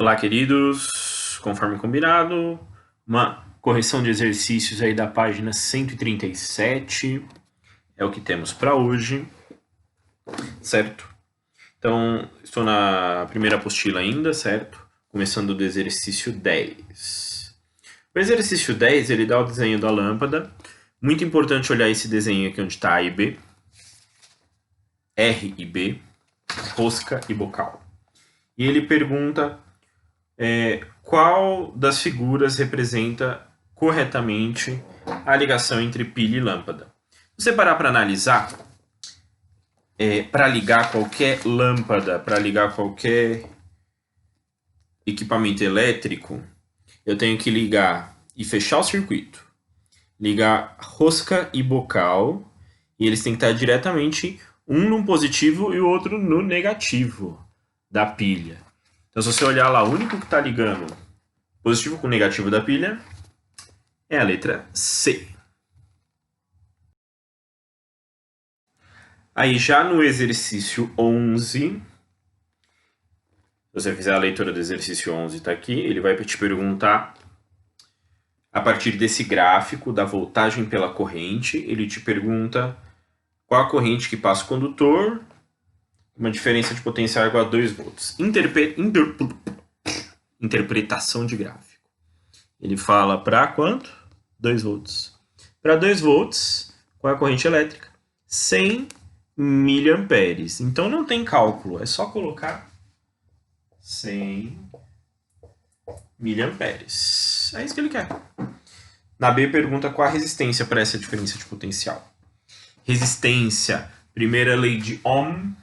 Olá, queridos. Conforme combinado, uma correção de exercícios aí da página 137 é o que temos para hoje, certo? Então, estou na primeira apostila ainda, certo? Começando do exercício 10. O exercício 10, ele dá o desenho da lâmpada. Muito importante olhar esse desenho aqui onde está A e B, R e B, rosca e bocal. E ele pergunta qual das figuras representa corretamente a ligação entre pilha e lâmpada. Se você parar para analisar, para ligar qualquer lâmpada, para ligar qualquer equipamento elétrico, eu tenho que ligar e fechar o circuito, ligar rosca e bocal, e eles têm que estar diretamente um no positivo e o outro no negativo da pilha. Então, se você olhar lá, o único que está ligando positivo com negativo da pilha é a letra C. Aí, já no exercício 11, se você fizer a leitura do exercício 11, está aqui, ele vai te perguntar, a partir desse gráfico da voltagem pela corrente, ele te pergunta qual a corrente que passa o condutor, uma diferença de potencial igual a 2 volts. Interpretação de gráfico. Ele fala para quanto? 2 volts. Para 2 volts, qual é a corrente elétrica? 100 miliamperes. Então não tem cálculo, é só colocar 100 miliamperes. É isso que ele quer. Na B pergunta qual a resistência para essa diferença de potencial. Resistência, primeira lei de Ohm,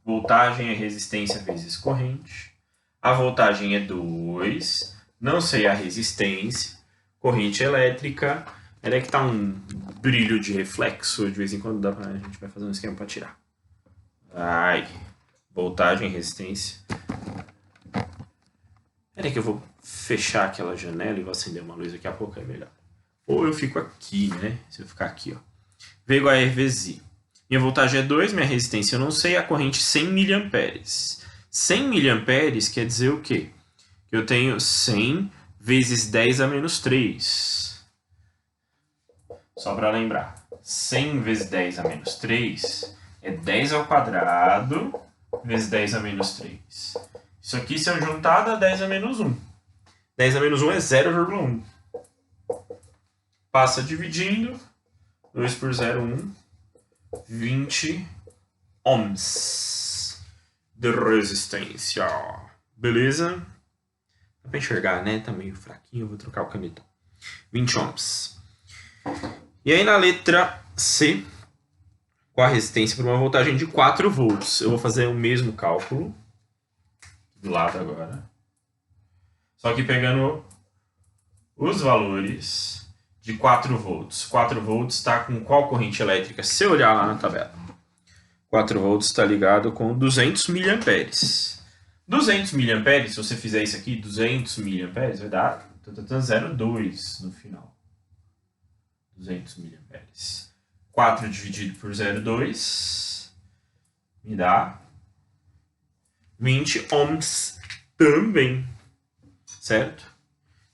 voltagem é resistência vezes corrente. A voltagem é 2, não sei a resistência. Corrente elétrica, ela é que tá um brilho de reflexo, de vez em quando a gente vai fazer um esquema para tirar. Ai, voltagem e resistência. Peraí que eu vou fechar aquela janela e vou acender uma luz daqui a pouco, é melhor. Ou eu fico aqui, né? Se eu ficar aqui, ó. V igual a R vezes I. Minha voltagem é 2, minha resistência eu não sei, a corrente 100 miliamperes. 100 miliamperes quer dizer o quê? Que eu tenho 100 vezes 10 a menos 3. Só para lembrar, 100 vezes 10 a menos 3 é 10 ao quadrado vezes 10 a menos 3. Isso aqui, se eu juntar, dá 10 a menos 1. 10 a menos 1 é 0,1. Passa dividindo. 2 por 0, 1. 20 ohms de resistência. Beleza? Dá pra enxergar, né? Tá meio fraquinho, vou trocar o canetão. 20 ohms. E aí na letra C, com a resistência para uma voltagem de 4 volts. Eu vou fazer o mesmo cálculo do lado agora. Só que pegando os valores de 4 volts. 4 volts está com qual corrente elétrica? Se eu olhar lá na tabela. 4 volts está ligado com 200 miliamperes. 200 miliamperes, se você fizer isso aqui, 200 miliamperes, vai dar 0,2 no final. 200 miliamperes. 4 dividido por 0,2 me dá 20 ohms também. Certo?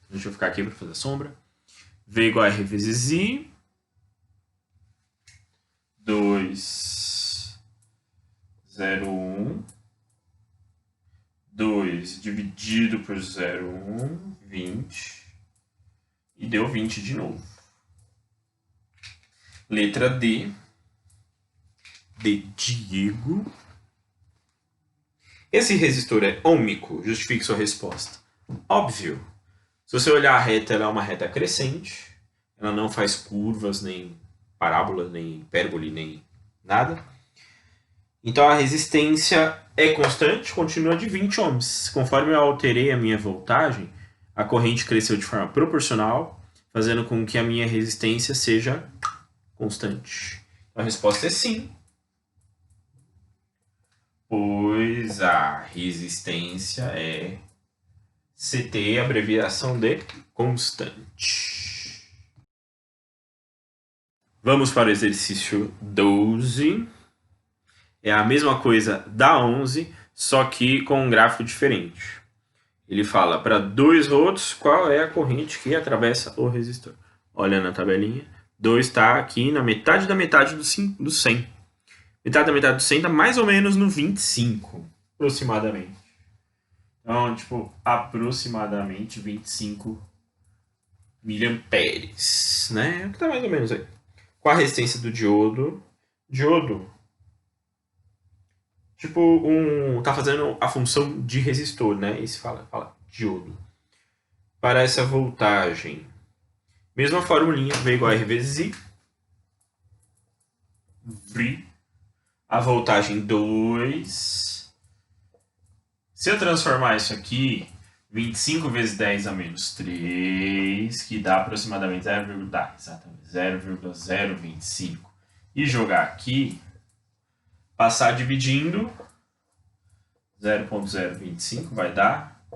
Deixa eu ficar aqui para fazer a sombra. V igual a R vezes I. 2, 0, 1. 2 dividido por 0, 1, 20. E deu 20 de novo. Letra D. De Diego. Esse resistor é ômico? Justifique sua resposta. Óbvio. Se você olhar a reta, ela é uma reta crescente. Ela não faz curvas, nem parábola, nem hipérbole, nem nada. Então a resistência é constante, continua de 20 ohms. Conforme eu alterei a minha voltagem, a corrente cresceu de forma proporcional, fazendo com que a minha resistência seja constante. A resposta é sim. Pois a resistência é CT, abreviação de constante. Vamos para o exercício 12. É a mesma coisa da 11, só que com um gráfico diferente. Ele fala para 2 volts, qual é a corrente que atravessa o resistor? Olha na tabelinha. 2 está aqui na metade da metade do 100. Metade da metade do 100 está mais ou menos no 25, aproximadamente. Então, tipo, aproximadamente 25 miliamperes, né? É o que tá mais ou menos aí. Qual a resistência do diodo? Diodo, tipo, tá fazendo a função de resistor, né? E se fala diodo. Para essa voltagem, mesma formulinha, V igual a R vezes I. V. A voltagem 2. Se eu transformar isso aqui, 25 vezes 10 a menos 3, que dá aproximadamente 0,025. E jogar aqui, passar dividindo, 0,025 vai dar,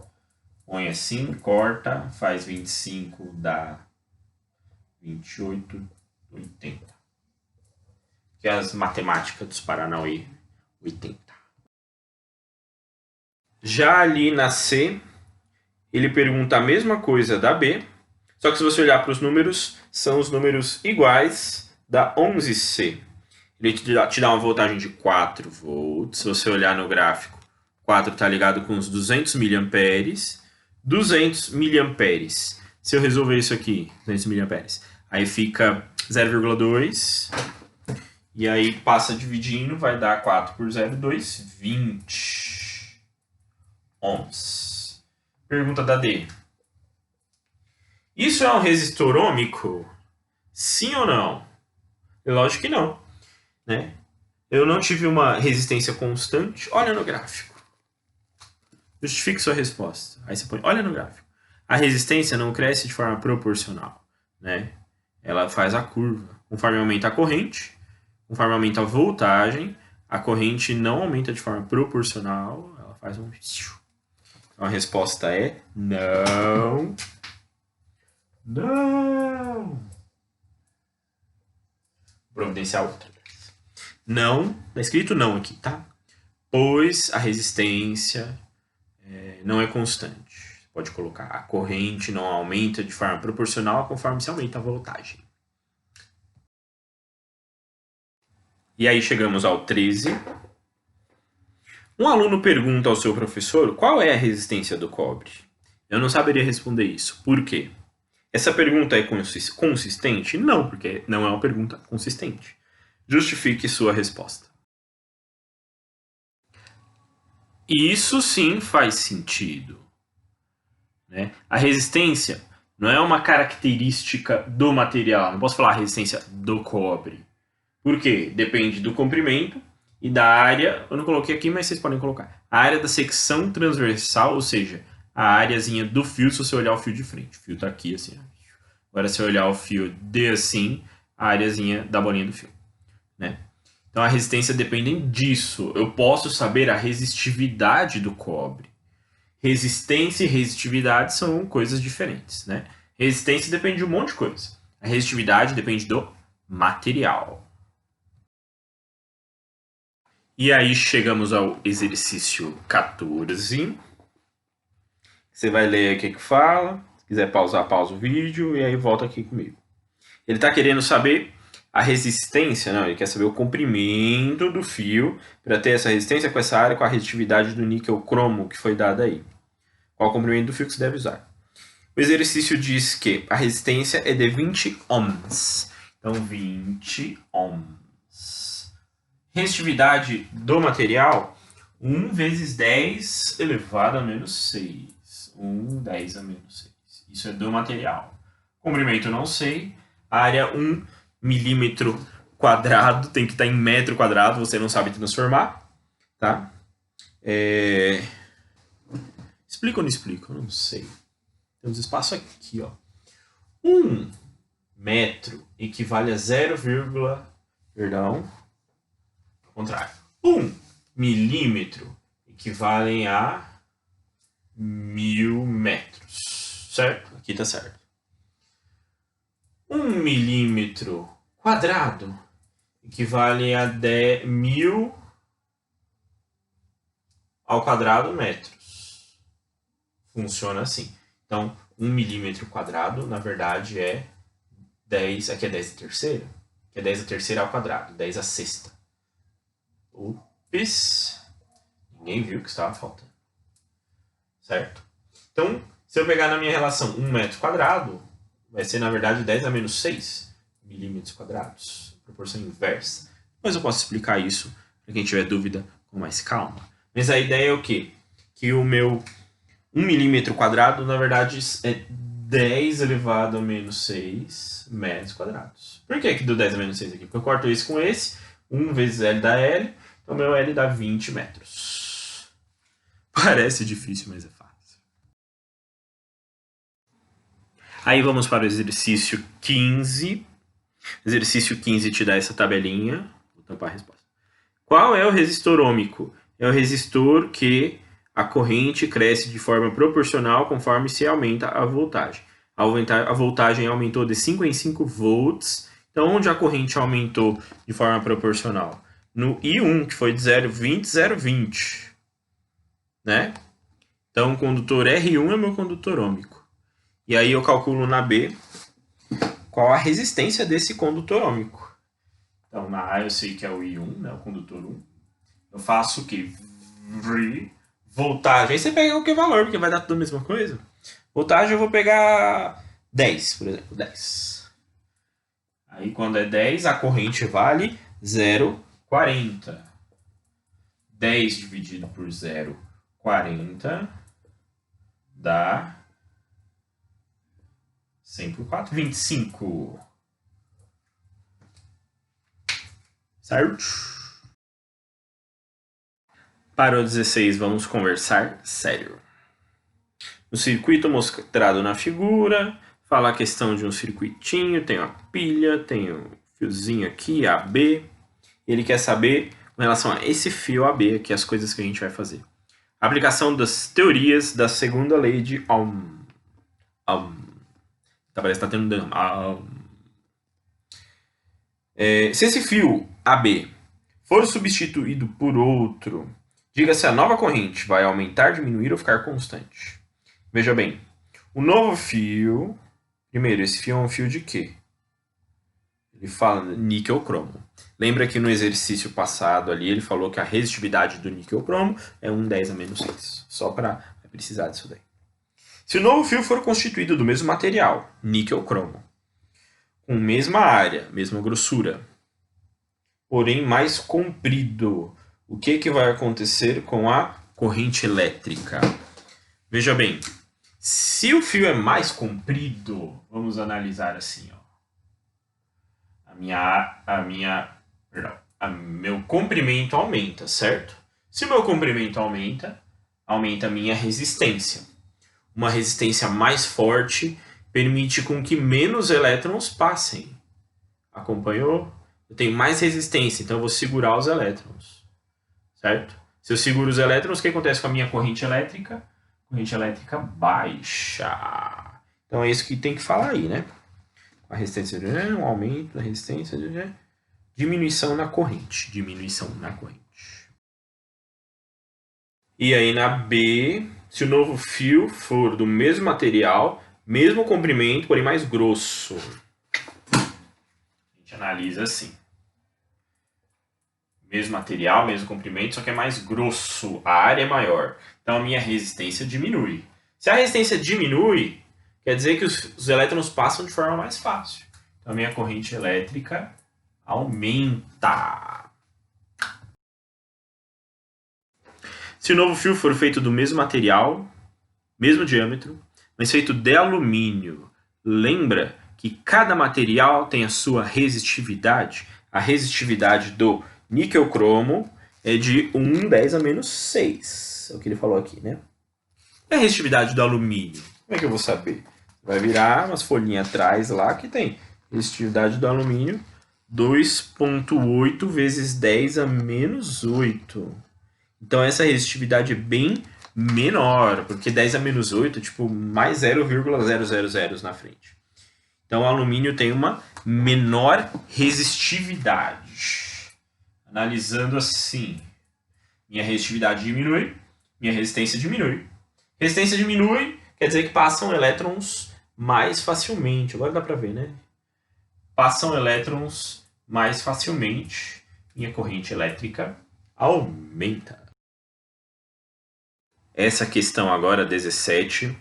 põe assim, corta, faz 25, dá 28,80. Que é as matemáticas dos Paranauê, 80. Já ali na C, ele pergunta a mesma coisa da B, só que se você olhar para os números, são os números iguais da 11C. Ele te dá uma voltagem de 4 volts. Se você olhar no gráfico, 4 está ligado com os 200 miliamperes. 200 miliamperes. Se eu resolver isso aqui, 200 miliamperes, aí fica 0,2. E aí passa dividindo, vai dar 4 por 0,2, 20 ohms. Pergunta da D. Isso é um resistor ôhmico? Sim ou não? Lógico que não, né? Eu não tive uma resistência constante. Olha no gráfico. Justifique sua resposta. Aí você põe, olha no gráfico. A resistência não cresce de forma proporcional, né? Ela faz a curva. Conforme aumenta a corrente, conforme aumenta a voltagem, a corrente não aumenta de forma proporcional. Ela faz um... Então a resposta é não. Não. Providenciar outra. Não, tá escrito não aqui, tá? Pois a resistência não é constante. Você pode colocar a corrente não aumenta de forma proporcional conforme se aumenta a voltagem. E aí chegamos ao 13. Um aluno pergunta ao seu professor qual é a resistência do cobre. Eu não saberia responder isso. Por quê? Essa pergunta é consistente? Não, porque não é uma pergunta consistente. Justifique sua resposta. Isso sim faz sentido, né? A resistência não é uma característica do material. Não posso falar a resistência do cobre. Por quê? Depende do comprimento e da área. Eu não coloquei aqui, mas vocês podem colocar. A área da secção transversal, ou seja, a áreazinha do fio, se você olhar o fio de frente. O fio está aqui assim. Agora, se eu olhar o fio de assim, a áreazinha da bolinha do fio, né? Então, a resistência depende disso. Eu posso saber a resistividade do cobre. Resistência e resistividade são coisas diferentes, né? Resistência depende de um monte de coisa. A resistividade depende do material. E aí chegamos ao exercício 14. Você vai ler aqui o que fala. Se quiser pausar, pausa o vídeo e aí volta aqui comigo. Ele está querendo saber a resistência, não, ele quer saber o comprimento do fio para ter essa resistência com essa área, com a resistitividade do níquel cromo que foi dada aí. Qual o comprimento do fio que você deve usar? O exercício diz que a resistência é de 20 ohms. Então, 20 ohms. Resistitividade do material, 1 vezes 10 elevado a menos 6. 1, 10 a menos 6. Isso é do material. Comprimento não sei. Área 1 milímetro quadrado, tem que estar em metro quadrado, você não sabe transformar, tá? Explica ou não explica? Eu não sei. Temos espaço aqui, ó. 1 metro equivale a 0, perdão, ao contrário. 1 milímetro equivale a 1000 metros, certo? Aqui tá certo. 1 milímetro quadrado equivale a 10.000 ao quadrado metros. funciona assim. Então, 1 milímetro quadrado, na verdade, é 10... Aqui é 10 a terceira? Aqui é 10 a terceira ao quadrado, 10 a sexta. Ups! Ninguém viu que estava faltando. Certo? Então, se eu pegar na minha relação 1 metro quadrado, vai ser, na verdade, 10 a menos 6 milímetros quadrados. Proporção inversa. Depois eu posso explicar isso para quem tiver dúvida com mais calma. Mas a ideia é o quê? Que o meu 1 milímetro quadrado, na verdade, é 10 elevado a menos 6 metros quadrados. Por que deu 10 a menos 6 aqui? Porque eu corto esse com esse. 1 vezes L dá L. Então, meu L dá 20 metros. Parece difícil, mas é fácil. Aí vamos para o exercício 15. Exercício 15 te dá essa tabelinha. Vou tampar a resposta. Qual é o resistor ôhmico? É o resistor que a corrente cresce de forma proporcional conforme se aumenta a voltagem. A voltagem aumentou de 5 em 5 volts. Então, onde a corrente aumentou de forma proporcional? No I1, que foi de 0,20 a 0,20. Né? Então, o condutor R1 é meu condutor ôhmico. E aí eu calculo na B qual a resistência desse condutor ôhmico. Então, na A eu sei que é o I1, né, o condutor 1. Eu faço o quê? Voltagem. Aí você pega qualquer valor, porque vai dar tudo a mesma coisa. Voltagem eu vou pegar 10, por exemplo. 10. Aí quando é 10, a corrente vale 0,40. 10 dividido por 0,40 dá 100 por 4, 25. Certo? Para o 16, vamos conversar sério. No circuito mostrado na figura, fala a questão de um circuitinho, tem uma pilha, tem um fiozinho aqui, AB. Ele quer saber, com relação a esse fio AB, aqui as coisas que a gente vai fazer. Aplicação das teorias da segunda lei de Ohm. Parece que está tendo dano. Se esse fio AB for substituído por outro, diga se a nova corrente vai aumentar, diminuir ou ficar constante. Veja bem, o novo fio... Primeiro, esse fio é um fio de quê? Ele fala níquel-cromo. Lembra que no exercício passado ali ele falou que a resistividade do níquel-cromo é 1,10 a menos 6. Só para precisar disso daí. Se o novo fio for constituído do mesmo material, níquel-cromo, com mesma área, mesma grossura, porém mais comprido, o que vai acontecer com a corrente elétrica? Veja bem, se o fio é mais comprido, vamos analisar assim, ó. Meu comprimento aumenta, certo? Se o meu comprimento aumenta, aumenta a minha resistência. Uma resistência mais forte permite com que menos elétrons passem. Acompanhou? Eu tenho mais resistência, então eu vou segurar os elétrons. Certo? Se eu seguro os elétrons, o que acontece com a minha corrente elétrica? Corrente elétrica baixa. Então é isso que tem que falar aí, né? A resistência de um aumento da resistência de diminuição na corrente. Diminuição na corrente. E aí na B, se o novo fio for do mesmo material, mesmo comprimento, porém mais grosso. A gente analisa assim. Mesmo material, mesmo comprimento, só que é mais grosso. A área é maior. Então a minha resistência diminui. Se a resistência diminui, quer dizer que os elétrons passam de forma mais fácil. Então a minha corrente elétrica aumenta. Se o novo fio for feito do mesmo material, mesmo diâmetro, mas feito de alumínio, lembra que cada material tem a sua resistividade? A resistividade do níquel-cromo é de 1,10 a menos 6. É o que ele falou aqui, né? E a resistividade do alumínio? Como é que eu vou saber? Vai virar umas folhinhas atrás lá que tem resistividade do alumínio 2,8 vezes 10 a menos 8. Então essa resistividade é bem menor, porque 10 a menos 8 é tipo mais 0,000 na frente. Então o alumínio tem uma menor resistividade. Analisando assim, minha resistividade diminui, minha resistência diminui. Resistência diminui, quer dizer que passam elétrons mais facilmente. Agora dá para ver, né? Passam elétrons mais facilmente. Minha corrente elétrica aumenta. Essa questão agora, 17,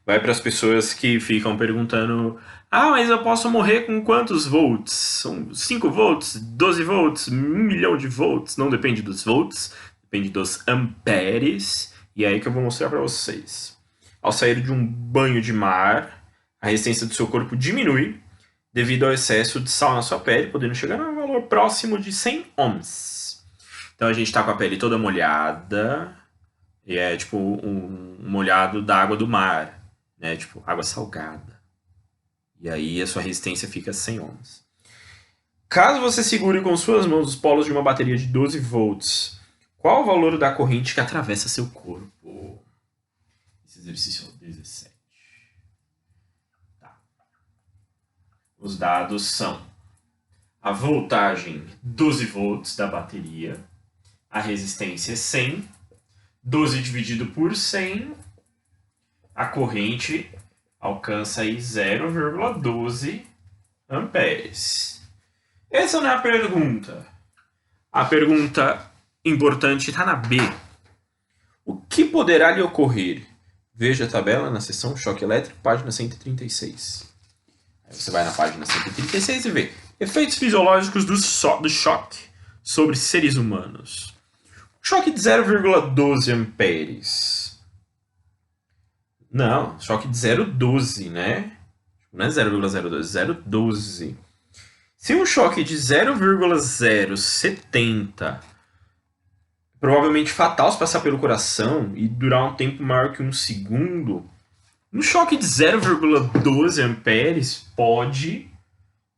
vai para as pessoas que ficam perguntando: ah, mas eu posso morrer com quantos volts? São 5 volts, 12 volts, 1.000.000 de volts? Não depende dos volts, depende dos amperes. E é aí que eu vou mostrar para vocês. Ao sair de um banho de mar, a resistência do seu corpo diminui devido ao excesso de sal na sua pele, podendo chegar a um valor próximo de 100 ohms. Então a gente está com a pele toda molhada, e é tipo um molhado da água do mar, né? Tipo água salgada. E aí a sua resistência fica 100 ohms. Caso você segure com suas mãos os polos de uma bateria de 12 volts, qual o valor da corrente que atravessa seu corpo? Esse exercício é o 17. Tá. Os dados são a voltagem 12 volts da bateria, a resistência é 100, 12 dividido por 100, a corrente alcança aí 0,12 amperes. Essa não é a pergunta. A pergunta importante está na B. O que poderá lhe ocorrer? Veja a tabela na seção choque elétrico, página 136. Aí você vai na página 136 e vê efeitos fisiológicos do choque sobre seres humanos. Choque de 0,12 amperes. Não, choque de 0,12, né? Não é 0,012, 0,12. Se um choque de 0,070, provavelmente fatal se passar pelo coração e durar um tempo maior que um segundo, um choque de 0,12 amperes pode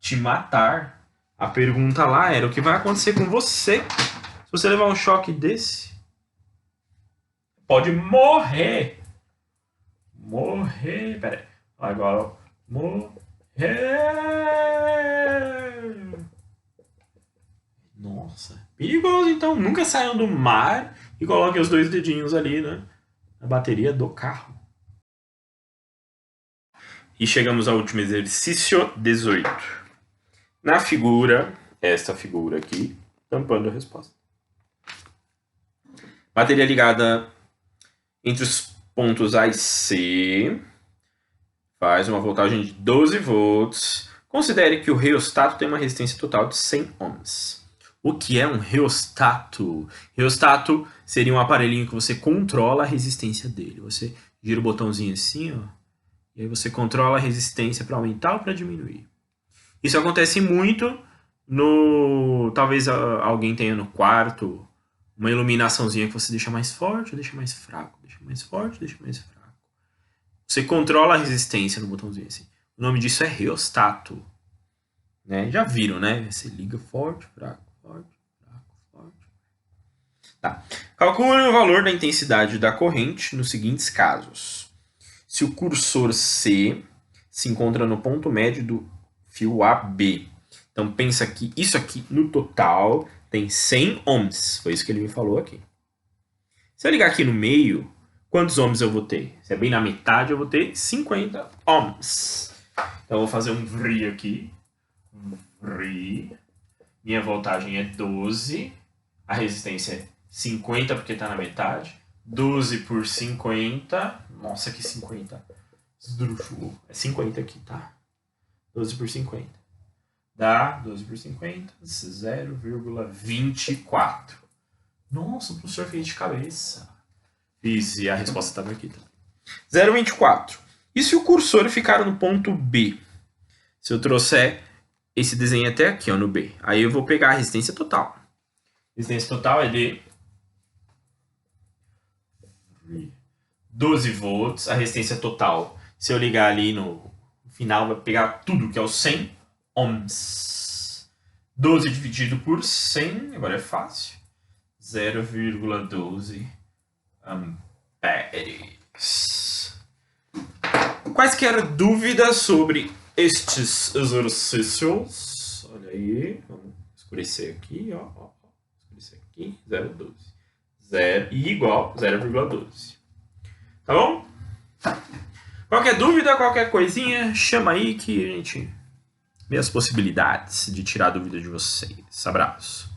te matar. A pergunta lá era: o que vai acontecer com você se você levar um choque desse? Pode morrer. Morrer. Pera aí. Agora. Morrer. Nossa. Perigoso, então. Nunca saiam do mar e coloquem os 2 dedinhos ali, né? Na bateria do carro. E chegamos ao último exercício, 18. Na figura, esta figura aqui, tampando a resposta. Bateria ligada entre os pontos A e C. Faz uma voltagem de 12 volts. Considere que o reostato tem uma resistência total de 100 ohms. O que é um reostato? Reostato seria um aparelhinho que você controla a resistência dele. Você gira o botãozinho assim, ó, e aí você controla a resistência para aumentar ou para diminuir. Isso acontece muito no... Talvez alguém tenha no quarto uma iluminaçãozinha que você deixa mais forte ou deixa mais fraco. Deixa mais forte, deixa mais fraco. Você controla a resistência no botãozinho assim. O nome disso é reostato. Né? Já viram, né? Você liga forte, fraco, forte, fraco, forte. Tá. Calcule o valor da intensidade da corrente nos seguintes casos. Se o cursor C se encontra no ponto médio do fio AB. Então pensa que isso aqui no total tem 100 ohms. Foi isso que ele me falou aqui. Se eu ligar aqui no meio, quantos ohms eu vou ter? Se é bem na metade, eu vou ter 50 ohms. Então eu vou fazer um VRI aqui. VRI. Minha voltagem é 12. A resistência é 50 porque está na metade. 12 por 50. Nossa, que 50. Esdrúxulo. É 50 aqui, tá? 12 por 50. Dá 12 por 50, 0,24. Nossa, o professor fez de cabeça. Fiz, e a resposta estava aqui também. 0,24. E se o cursor ficar no ponto B? Se eu trouxer esse desenho até aqui, ó, no B. Aí eu vou pegar a resistência total. A resistência total é de 12 volts. A resistência total, se eu ligar ali no final, vai pegar tudo, que é o 100 ohms. 12 dividido por 100, agora é fácil. 0,12 amperes. Quaisquer dúvidas sobre estes exercícios? Olha aí, vamos escurecer aqui, ó. Escurecer aqui, 0,12. E igual 0,12. Tá bom? Qualquer dúvida, qualquer coisinha, chama aí que a gente vê as possibilidades de tirar a dúvida de vocês. Abraço.